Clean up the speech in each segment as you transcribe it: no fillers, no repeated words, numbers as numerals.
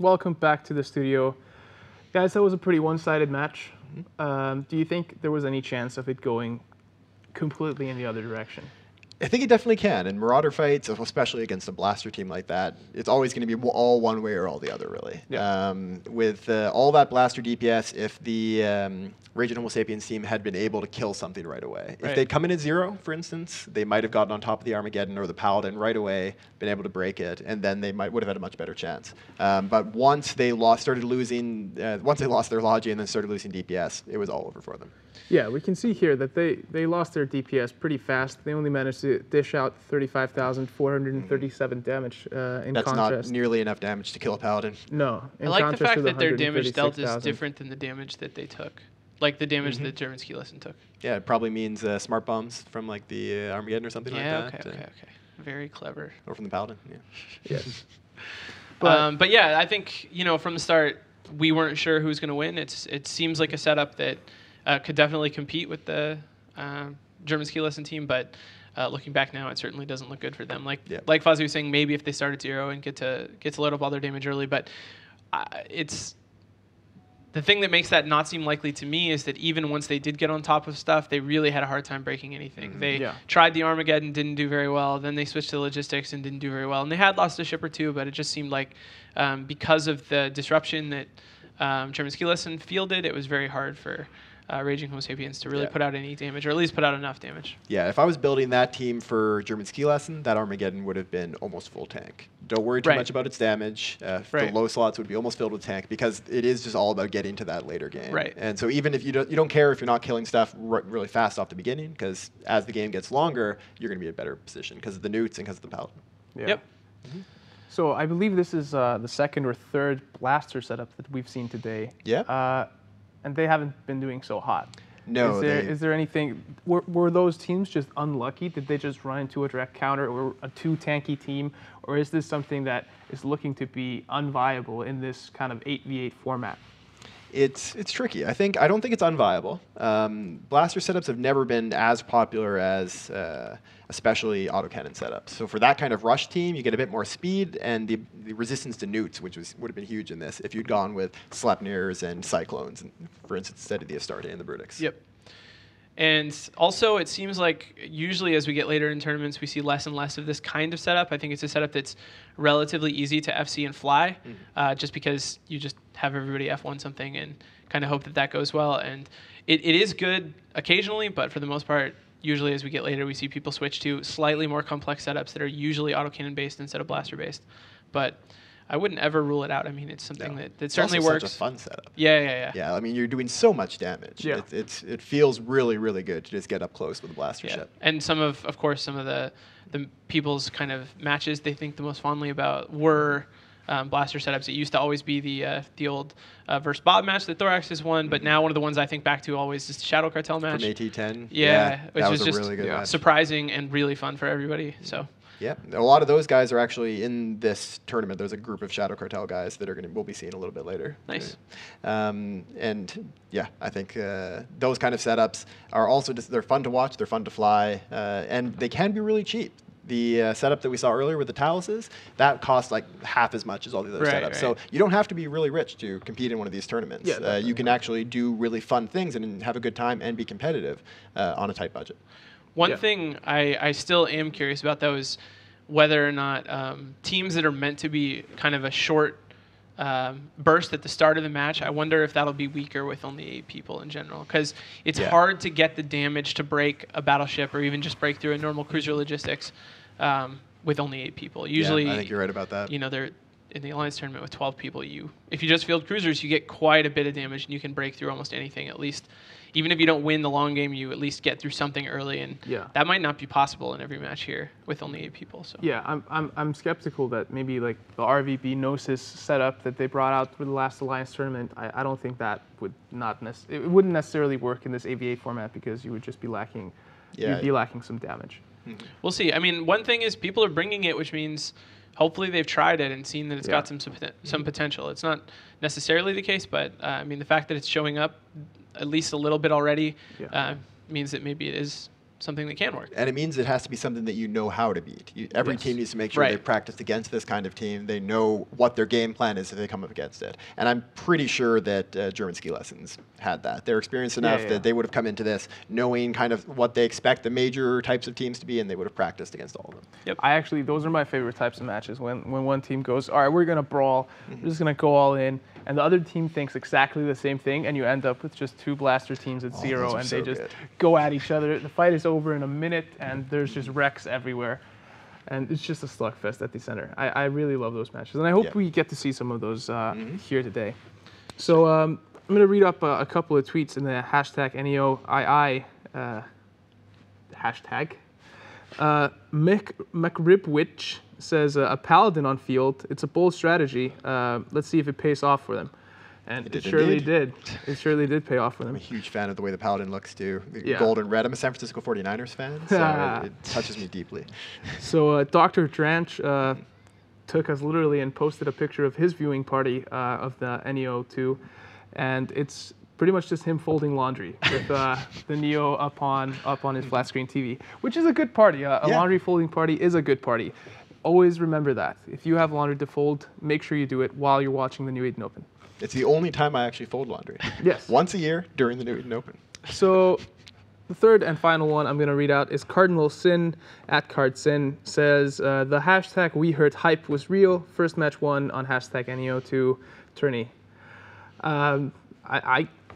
welcome back to the studio. Guys, that was a pretty one-sided match. Do you think there was any chance of it going completely in the other direction? I think it definitely can. In Marauder fights, especially against a blaster team like that, it's always going to be all one way or all the other, really. Yeah. With all that blaster DPS, if the Raging Homo Sapiens team had been able to kill something right away. If they'd come in at 0, for instance, they might have gotten on top of the Armageddon or the Paladin right away, been able to break it, and then they would have had a much better chance. But once they lost their Logi and then started losing DPS, it was all over for them. Yeah, we can see here that they lost their DPS pretty fast. They only managed to dish out 35,437 damage in That's contrast. not nearly enough damage to kill a Paladin. No. I like the fact that their damage dealt is different than the damage that they took. Like the damage that German ski lesson took. Yeah, it probably means smart bombs from like the Armageddon or something like that. Okay. Very clever. Or from the Paladin, yeah. Yes. But yeah, I think, from the start, we weren't sure who was going to win. It seems like a setup that could definitely compete with the German ski lesson team, but looking back now, it certainly doesn't look good for them. Like Fozzie was saying, maybe if they start at 0 and get to load up all their damage early, but it's the thing that makes that not seem likely to me is that even once they did get on top of stuff, they really had a hard time breaking anything. They tried the Armageddon, didn't do very well. Then they switched to logistics and didn't do very well. And they had lost a ship or two, but it just seemed like because of the disruption that German ski lesson fielded, it was very hard for Raging Homo Sapiens to really put out any damage, or at least put out enough damage. Yeah, if I was building that team for German ski lesson, that Armageddon would have been almost full tank. Don't worry too much about its damage. The low slots would be almost filled with tank because it is just all about getting to that later game. Right. And so even if you don't care if you're not killing stuff really fast off the beginning, because as the game gets longer, you're going to be in a better position because of the newts and because of the Paladin. Yeah. Yep. So I believe this is the second or third blaster setup that we've seen today. Yeah. And they haven't been doing so hot. No. Is there anything? Were those teams just unlucky? Did they just run into a direct counter or a too tanky team, or is this something that is looking to be unviable in this kind of 8v8 format? It's tricky. I don't think it's unviable. Blaster setups have never been as popular as especially autocannon setups. So for that kind of rush team, you get a bit more speed and the resistance to newts, which would have been huge in this if you'd gone with Sleipnirs and Cyclones, for instance, instead of the Astarte and the Brutix. Yep. And also, it seems like usually as we get later in tournaments, we see less and less of this kind of setup. I think it's a setup that's relatively easy to FC and fly, just because you just have everybody F1 something and kind of hope that goes well. And it is good occasionally, but for the most part, usually as we get later, we see people switch to slightly more complex setups that are usually autocannon based instead of blaster based. But I wouldn't ever rule it out. I mean, it's something that certainly also works. Such a fun setup. Yeah. Yeah, I mean, you're doing so much damage. Yeah. It feels really, really good to just get up close with a blaster ship. And some of course, some of the people's kind of matches they think the most fondly about were blaster setups. It used to always be the old versus Bob match that Thorax has won, but now one of the ones I think back to always is the Shadow Cartel match. From AT10. Which that was was just a really good match. surprising and really fun for everybody. So. Yeah, a lot of those guys are actually in this tournament. There's a group of Shadow Cartel guys that we'll be seeing a little bit later. Nice. And yeah, I think those kind of setups are also they're fun to watch, they're fun to fly, and they can be really cheap. The setup that we saw earlier with the Taluses, that costs like half as much as all the other setups. Right. So you don't have to be really rich to compete in one of these tournaments. Yeah, you can actually do really fun things and have a good time and be competitive on a tight budget. One thing I still am curious about, though, is whether or not teams that are meant to be kind of a short burst at the start of the match, I wonder if that'll be weaker with only 8 people in general. Because it's hard to get the damage to break a battleship or even just break through a normal cruiser logistics with only 8 people. Usually, I think you're right about that. They're in the Alliance tournament with 12 people. If you just field cruisers, you get quite a bit of damage, and you can break through almost anything, at least. Even if you don't win the long game, you at least get through something early, and that might not be possible in every match here with only 8 people. So I'm skeptical that maybe like the RVB Gnosis setup that they brought out for the last Alliance tournament. I don't think that would it wouldn't necessarily work in this AV8 format because you would just be lacking. You'd be lacking some damage. We'll see. I mean, one thing is people are bringing it, which means hopefully they've tried it and seen that it's got some potential. It's not necessarily the case, but I mean the fact that it's showing up at least a little bit already means that maybe it is something that can work. And it means it has to be something that you know how to beat. Every Yes. team needs to make sure Right. they've practiced against this kind of team. They know what their game plan is if they come up against it. And I'm pretty sure that German Ski Lessons had that. They're experienced enough that they would have come into this knowing kind of what they expect the major types of teams to be, and they would have practiced against all of them. Yep. Those are my favorite types of matches when one team goes, all right, we're going to brawl, we're just going to go all in, and the other team thinks exactly the same thing, and you end up with just two blaster teams at zero, those are and so they just good. go at each other. The fight is over in a minute, and there's just wrecks everywhere. And it's just a slugfest at the center. I really love those matches, and I hope we get to see some of those here today. So I'm going to read up a couple of tweets in the hashtag NEOII hashtag. McRibwich says, a paladin on field, it's a bold strategy. Let's see if it pays off for them. And it surely indeed. did. It surely did pay off for I'm a them. huge fan of the way the Paladin looks, too. The Yeah. gold and red. I'm a San Francisco 49ers fan, so it touches me deeply. So Dr. Dranch took us literally and posted a picture of his viewing party of the NEO2, and it's pretty much just him folding laundry with the Neo up on his flat screen TV, which is a good party. A laundry folding party is a good party. Always remember that. If you have laundry to fold, make sure you do it while you're watching the New Eden Open. It's the only time I actually fold laundry. Yes. Once a year during the New Eden Open. So the third and final one I'm going to read out is Cardinal Sin @CardSin says, the hashtag we heard hype was real. First match won on hashtag NEO2 tourney.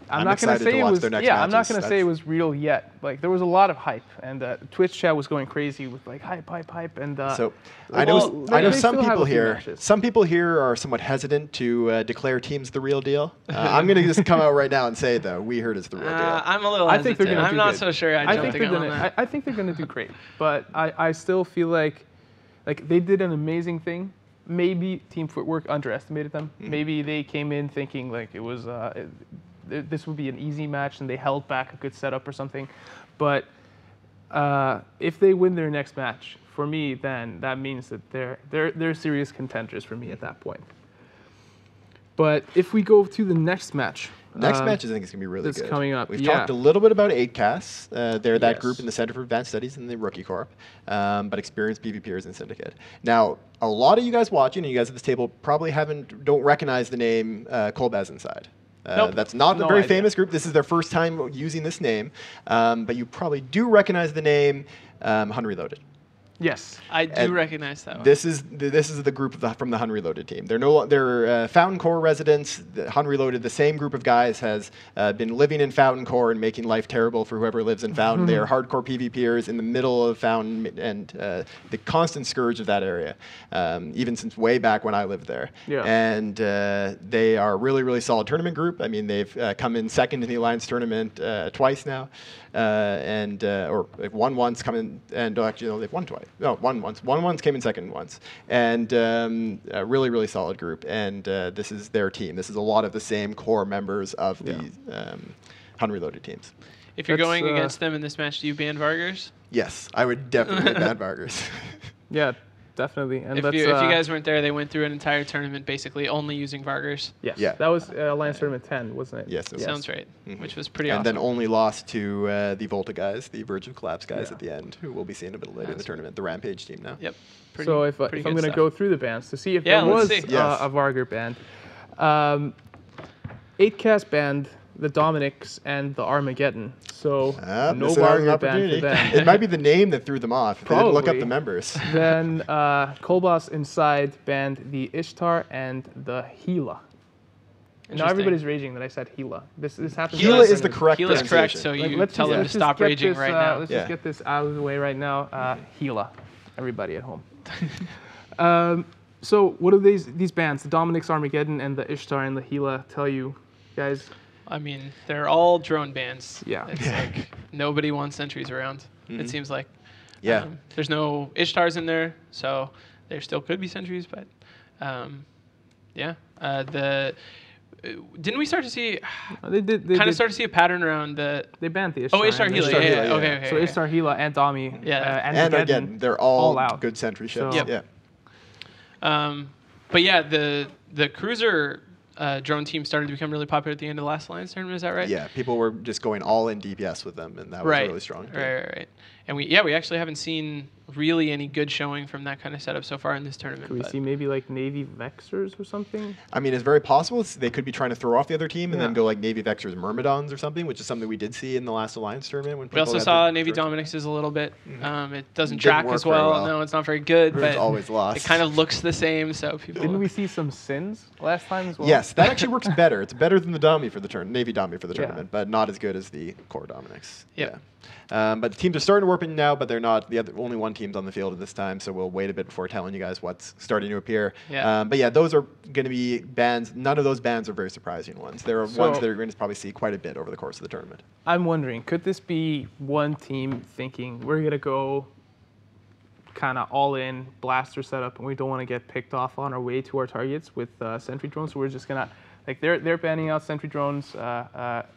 I'm not going to excited say to it watch was. their next Yeah, I'm not matches. going to say it was real yet. Like there was a lot of hype, and Twitch chat was going crazy with like hype, and. So well, I know they some still have people a few here. matches. Some people here are somewhat hesitant to declare teams the real deal. I'm going to just come out right now and say though we heard it's the real deal. I'm a little I think they're hesitant. gonna I'm do not good. so sure I jumped the gun on that. I think they're going to do great, but I still feel like they did an amazing thing. Maybe Team Footwork underestimated them. Maybe they came in thinking like it was this would be an easy match, and they held back a good setup or something. But if they win their next match, for me, then that means that they're serious contenders for me at that point. But if we go to the next match. Next match, I think, is going to be really that's good. coming up. We've talked a little bit about 8CAS. They're that Yes. group in the Center for Advanced Studies in the Rookie Corp, but experienced PvPers in Syndicate. Now, a lot of you guys watching, and you guys at this table, probably don't recognize the name Kolbaz Inside. Nope. That's not No a very idea. famous group. This is their first time using this name, but you probably do recognize the name Hun Reloaded. Yes. I do And recognize that one. This is the group from the Hun Reloaded team. They're Fountain Core residents. The Hun Reloaded, the same group of guys, has been living in Fountain Core and making life terrible for whoever lives in Fountain. They are hardcore PvPers in the middle of Fountain and the constant scourge of that area, even since way back when I lived there. Yeah. And they are a really, really solid tournament group. I mean, they've come in second in the Alliance tournament twice now. Or they've won once, come in, and actually, no, they've won twice. No, won once. Won once, came in second once. And a really, really solid group. And this is their team. This is a lot of the same core members of the Hun Reloaded teams. If you're That's, going against them in this match, do you ban Vargers? Yes, I would definitely ban Vargas. Yeah, definitely. And If you guys weren't there, they went through an entire tournament basically only using Vargers. yes, Yeah. that was Alliance Tournament 10, wasn't it? Yes, it was. Sounds right, which was pretty And awesome. then only lost to the Volta guys, the Verge of Collapse guys Yeah. at the end, who we'll be seeing a bit later in the tournament, the Rampage team now. Yep. Pretty, So if pretty I'm good going to stuff. go through the bands to see if Yeah, there let's was see. Yes. a Vargar band. 8CAS band, the Dominics, and the Armageddon. So no Missing out on an Vargar band for opportunity. them. It might be the name that threw them off. If they didn't look up Probably. the members. Then Kolbas Inside band, the Ishtar and the Gila. Now Interesting. everybody's raging that I said Gila. This happens. Gila every is the tournament. correct Gila's correct, pronunciation. so you Let's tell just- them to let's just stop get raging this, right now. Let's Yeah. just get this out of the way right now. Gila, everybody at home. So what do these bands, the Dominics, Armageddon, and the Ishtar and the Gila, tell you, guys? I mean, they're all drone bands. Yeah. It's like nobody wants sentries around, it seems like. Yeah. There's no Ishtars in there, so there still could be sentries, but yeah. Didn't we start to see, They kind of start to see a pattern around the, They banned the Ishtar. oh, Ishtar and Gila, the- Ishtar yeah, Gila, yeah, yeah. okay. So Ishtar, Gila, and Dami, Yeah. and And Armageddon, again, they're all out. good sentry ships. So- Yeah. But yeah, the cruiser drone team started to become really popular at the end of the last Alliance tournament. Is that right? Yeah, people were just going all in DPS with them, and that was Right. really strong. Right. And we actually haven't seen really any good showing from that kind of setup so far in this tournament. Could we see maybe like Navy Vexers or something? I mean, it's very possible. They could be trying to throw off the other team and Yeah. then go like Navy Vexers Myrmidons or something, which is something we did see in the last Alliance tournament. When We also people got saw the Navy drones. Dominix's a little bit. It doesn't Didn't track work as very well. well. No, it's not very good, Rune's but always lost. it kind of looks the same. So people. Didn't we see some Sins last time as well? Yes, that actually works better. It's better than the Domi for the Navy Domi for the Yeah. tournament, but not as good as the core Dominix. Yep. Yeah. But the teams are starting to warp in now, but they're not. Only one team's on the field at this time, so we'll wait a bit before telling you guys what's starting to appear. Yeah. But yeah, those are going to be bans. None of those bans are very surprising ones. There are So- ones that are going to probably see quite a bit over the course of the tournament. I'm wondering, could this be one team thinking we're gonna go kind of all in blaster setup, and we don't want to get picked off on our way to our targets with sentry drones, so we're just gonna like they're banning out sentry drones,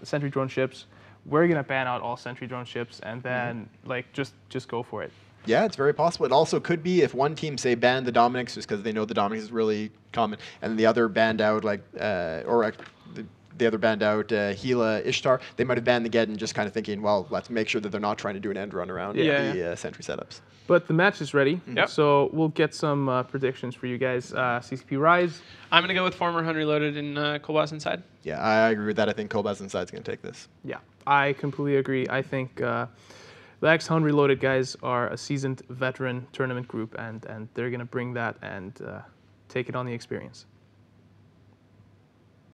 sentry drone ships. We're gonna ban out all sentry drone ships, and then like just go for it. Yeah, it's very possible. It also could be if one team, say, banned the Dominix just because they know the Dominix is really common, and the other banned out, the other banned out Gila Ishtar, they might have banned the Geddon just kind of thinking, well, let's make sure that they're not trying to do an end run around the sentry setups. But the match is ready, Yep. so we'll get some predictions for you guys. CCP Rise. I'm gonna go with former Hun Reloaded and Kolbas inside. Yeah, I agree with that. I think Kobaz Inside's going to take this. Yeah, I completely agree. I think the X-Hound Reloaded guys are a seasoned veteran tournament group, and they're going to bring that and take it on the experience.